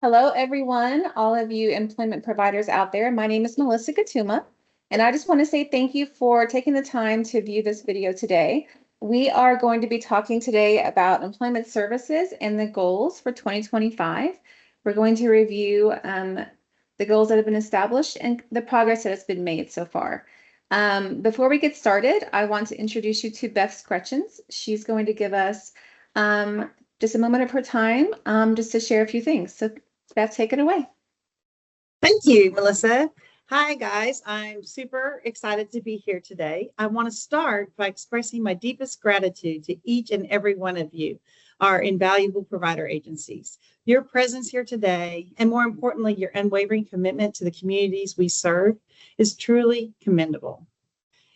Hello, everyone, all of you employment providers out there. My name is Melissa Gatuma, and I just want to say thank you for taking the time to view this video today. We are going to be talking today about employment services and the goals for 2025. We're going to review the goals that have been established and the progress that has been made so far. Before we get started, I want to introduce you to Beth Scretchens. She's going to give us just a moment of her time just to share a few things. So Beth, take it away. Thank you, Melissa. Hi, guys. I'm super excited to be here today. I want to start by expressing my deepest gratitude to each and every one of you, our invaluable provider agencies. Your presence here today, and more importantly, your unwavering commitment to the communities we serve, is truly commendable.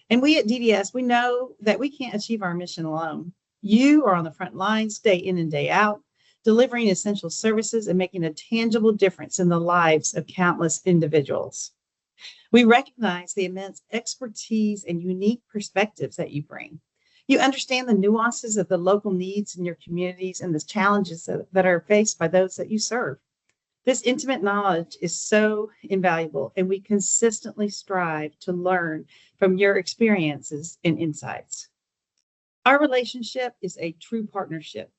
And we at DDS, we know that we can't achieve our mission alone. You are on the front lines day in and day out, delivering essential services and making a tangible difference in the lives of countless individuals. We recognize the immense expertise and unique perspectives that you bring. You understand the nuances of the local needs in your communities and the challenges that are faced by those that you serve. This intimate knowledge is so invaluable, and we consistently strive to learn from your experiences and insights. Our relationship is a true partnership.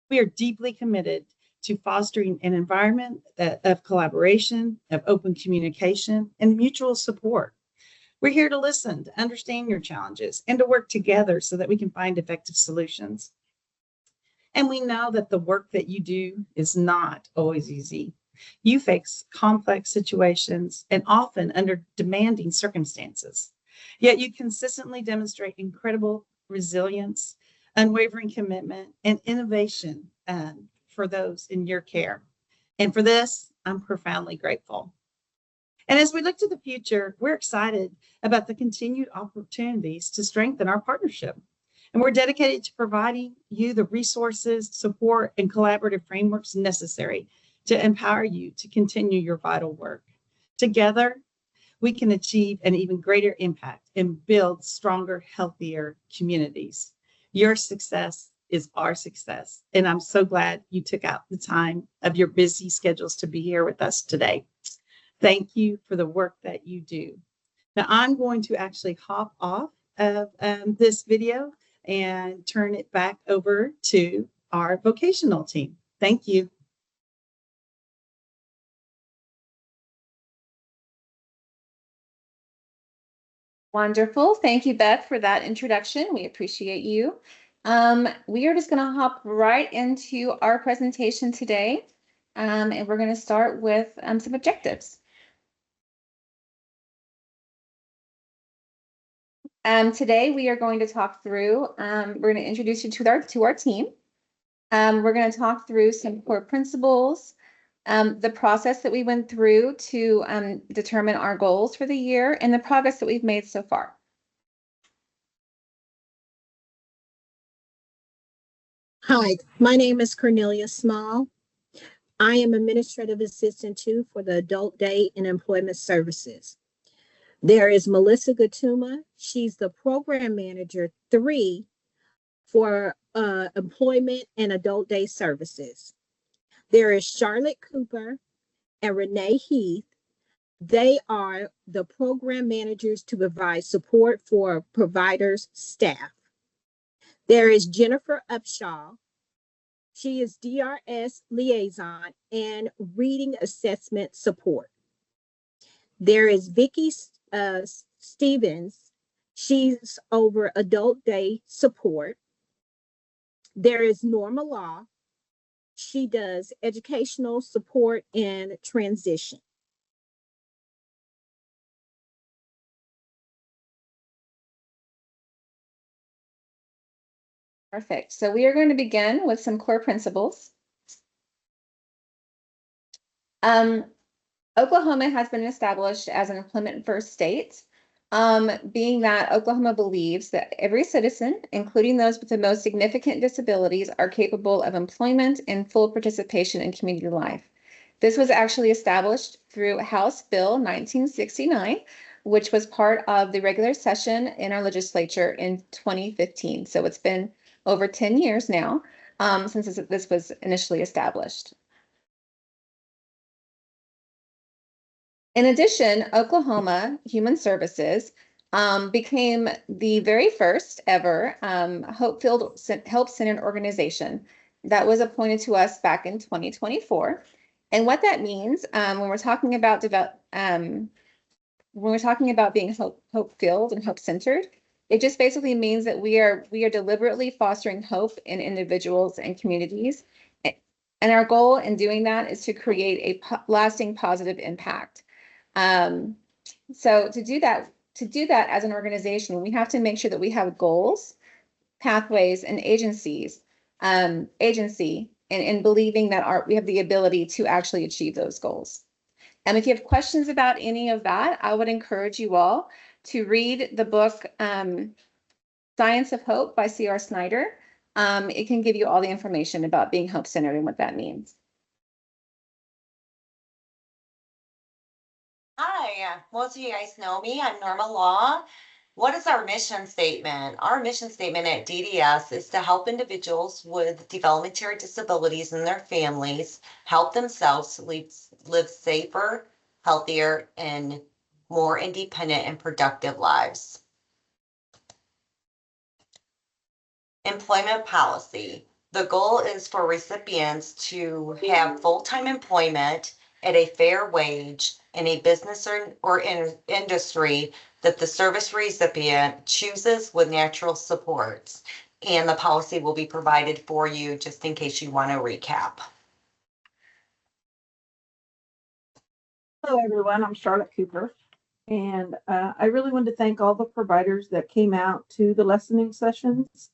We are deeply committed to fostering an environment of collaboration, of open communication, and mutual support. We're here to listen, to understand your challenges, and to work together so that we can find effective solutions. And we know that the work that you do is not always easy. You face complex situations and often under demanding circumstances. Yet you consistently demonstrate incredible resilience, unwavering commitment, and innovation for those in your care. And for this, I'm profoundly grateful. And as we look to the future, we're excited about the continued opportunities to strengthen our partnership. And we're dedicated to providing you the resources, support, and collaborative frameworks necessary to empower you to continue your vital work. Together, we can achieve an even greater impact and build stronger, healthier communities. Your success is our success. And I'm so glad you took out the time of your busy schedules to be here with us today. Thank you for the work that you do. Now, I'm going to actually hop off of this video and turn it back over to our vocational team. Thank you. Wonderful. Thank you, Beth, for that introduction. We appreciate you. We are just going to hop right into our presentation today, and we're going to start with some objectives. Today, we are going to talk through, we're going to introduce you to our team. We're going to talk through some core principles, the process that we went through to determine our goals for the year, and the progress that we've made so far. Hi, my name is Cornelia Small. I am Administrative Assistant 2 for the Adult Day and Employment Services. There is Melissa Gatuma. She's the Program Manager 3 for Employment and Adult Day Services. There is Charlotte Cooper and Renee Heath. They are the Program Managers to provide support for providers' staff. There is Jennifer Upshaw. She is DRS Liaison and Reading Assessment Support. There is Vicki Stevens. She's over Adult Day Support. There is Norma Law. She does Educational Support and Transition. Perfect. So we are going to begin with some core principles. Oklahoma has been established as an employment-first state, being that Oklahoma believes that every citizen, including those with the most significant disabilities, are capable of employment and full participation in community life. This was actually established through House Bill 1969, which was part of the regular session in our legislature in 2015. So it's been over 10 years now since this was initially established. In addition, Oklahoma Human Services became the very first ever Help-Centered organization that was appointed to us back in 2024. And what that means when we're talking about being hope-filled and hope-centered, it just basically means that we are deliberately fostering hope in individuals and communities. And our goal in doing that is to create a lasting positive impact. So to do that as an organization, we have to make sure that we have goals, pathways, and agency in believing that we have the ability to actually achieve those goals. And if you have questions about any of that, I would encourage you all to read the book Science of Hope by C.R. Snyder. It can give you all the information about being hope-centered and what that means. Hi, most of you guys know me. I'm Norma Law. What is our mission statement? Our mission statement at DDS is to help individuals with developmental disabilities and their families help themselves live safer, healthier, and more independent and productive lives. Employment policy. The goal is for recipients to have full-time employment at a fair wage in a business or in industry that the service recipient chooses with natural supports. And the policy will be provided for you just in case you want to recap. Hello, everyone. I'm Charlotte Cooper. And I really wanted to thank all the providers that came out to the lessoning sessions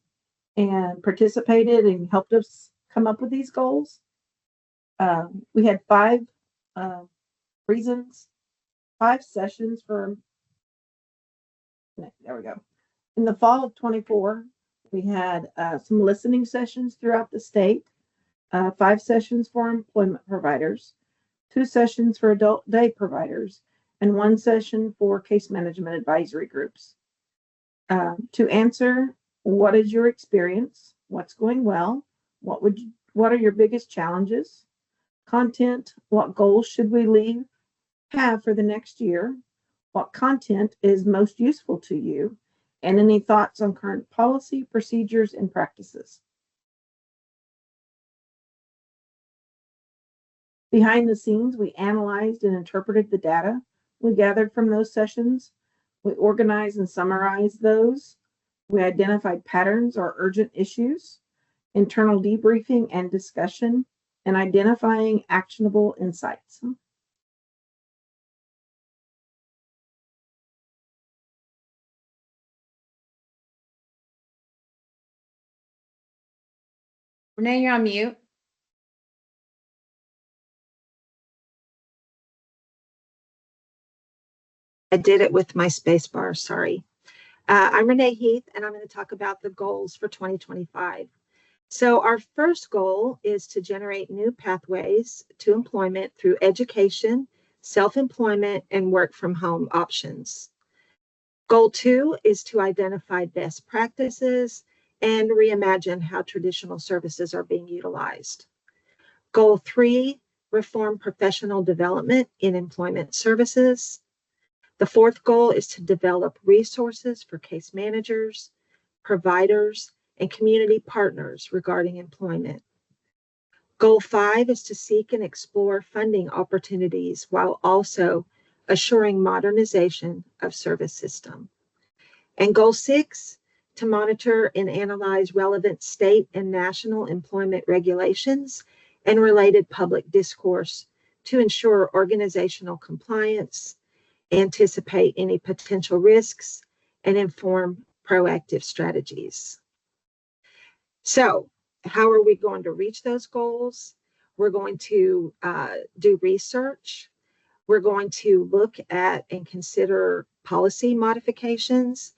and participated and helped us come up with these goals. We had 5 sessions for, there we go. In the fall of 24, we had some listening sessions throughout the state, 5 sessions for employment providers, 2 sessions for adult day providers, and 1 session for case management advisory groups. To answer, what is your experience? What's going well? What are your biggest challenges? Content, what goals should we have for the next year? What content is most useful to you? And any thoughts on current policy, procedures, and practices? Behind the scenes, we analyzed and interpreted the data we gathered from those sessions. We organized and summarized those. We identified patterns or urgent issues, internal debriefing and discussion, and identifying actionable insights. Renee, you're on mute. I did it with my space bar, sorry. I'm Renee Heath, and I'm going to talk about the goals for 2025. So our first goal is to generate new pathways to employment through education, self-employment, and work from home options. Goal 2 is to identify best practices and reimagine how traditional services are being utilized. Goal 3, reform professional development in employment services. The 4th goal is to develop resources for case managers, providers, and community partners regarding employment. Goal 5 is to seek and explore funding opportunities while also assuring modernization of service system. And Goal 6, to monitor and analyze relevant state and national employment regulations and related public discourse to ensure organizational compliance, anticipate any potential risks, and inform proactive strategies. So, how are we going to reach those goals? We're going to do research. We're going to look at and consider policy modifications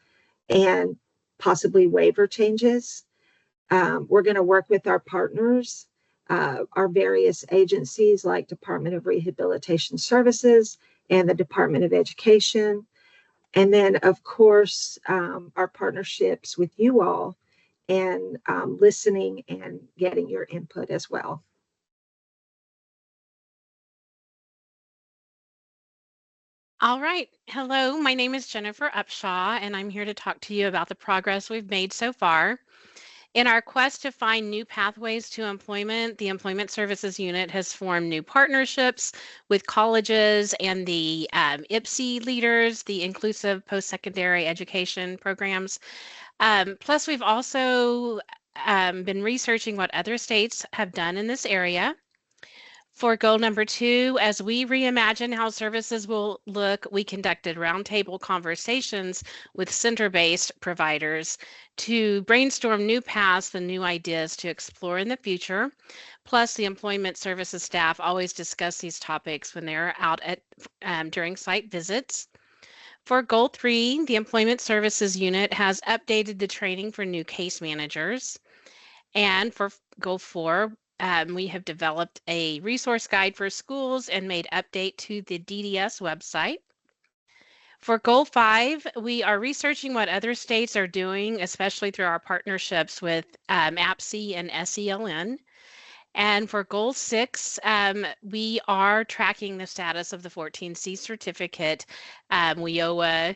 and possibly waiver changes. We're going to work with our partners, our various agencies like Department of Rehabilitation Services and the Department of Education. And then, of course, our partnerships with you all and listening and getting your input as well. All right. Hello, my name is Jennifer Upshaw, and I'm here to talk to you about the progress we've made so far. In our quest to find new pathways to employment, the Employment Services Unit has formed new partnerships with colleges and the IPSE leaders, the Inclusive Post-Secondary Education Programs. Plus, we've also been researching what other states have done in this area. For goal number 2, as we reimagine how services will look, we conducted roundtable conversations with center-based providers to brainstorm new paths and new ideas to explore in the future. Plus, the employment services staff always discuss these topics when they're out at during site visits. For goal 3, the Employment Services Unit has updated the training for new case managers. And for goal 4, we have developed a resource guide for schools and made update to the DDS website. For goal 5, we are researching what other states are doing, especially through our partnerships with APSE and SELN. And for goal 6, we are tracking the status of the 14C certificate, WIOA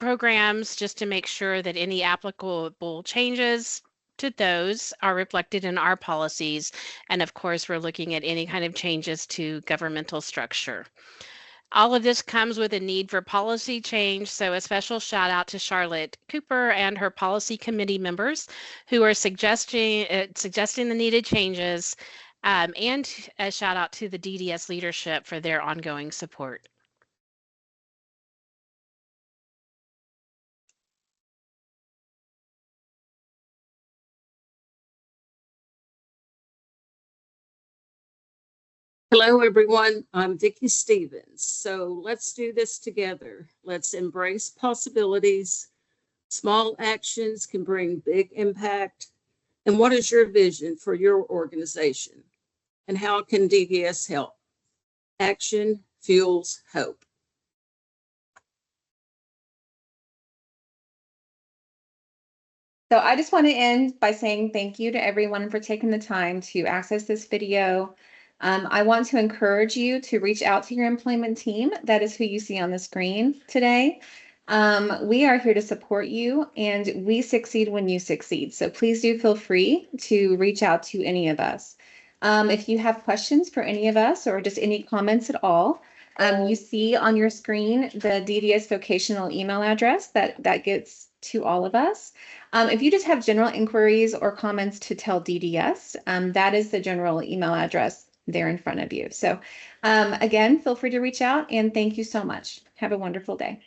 programs, just to make sure that any applicable changes to those are reflected in our policies. And of course, we're looking at any kind of changes to governmental structure. All of this comes with a need for policy change, so a special shout out to Charlotte Cooper and her policy committee members who are suggesting the needed changes, and a shout out to the DDS leadership for their ongoing support. Hello, everyone. I'm Vicki Stevens. So let's do this together. Let's embrace possibilities. Small actions can bring big impact. And what is your vision for your organization? And how can DDS help? Action fuels hope. So I just want to end by saying thank you to everyone for taking the time to access this video. I want to encourage you to reach out to your employment team. That is who you see on the screen today. We are here to support you, and we succeed when you succeed. So please do feel free to reach out to any of us. If you have questions for any of us or just any comments at all, you see on your screen the DDS vocational email address that gets to all of us. If you just have general inquiries or comments to tell DDS, that is the general email address there in front of you. So again, feel free to reach out, and thank you so much. Have a wonderful day.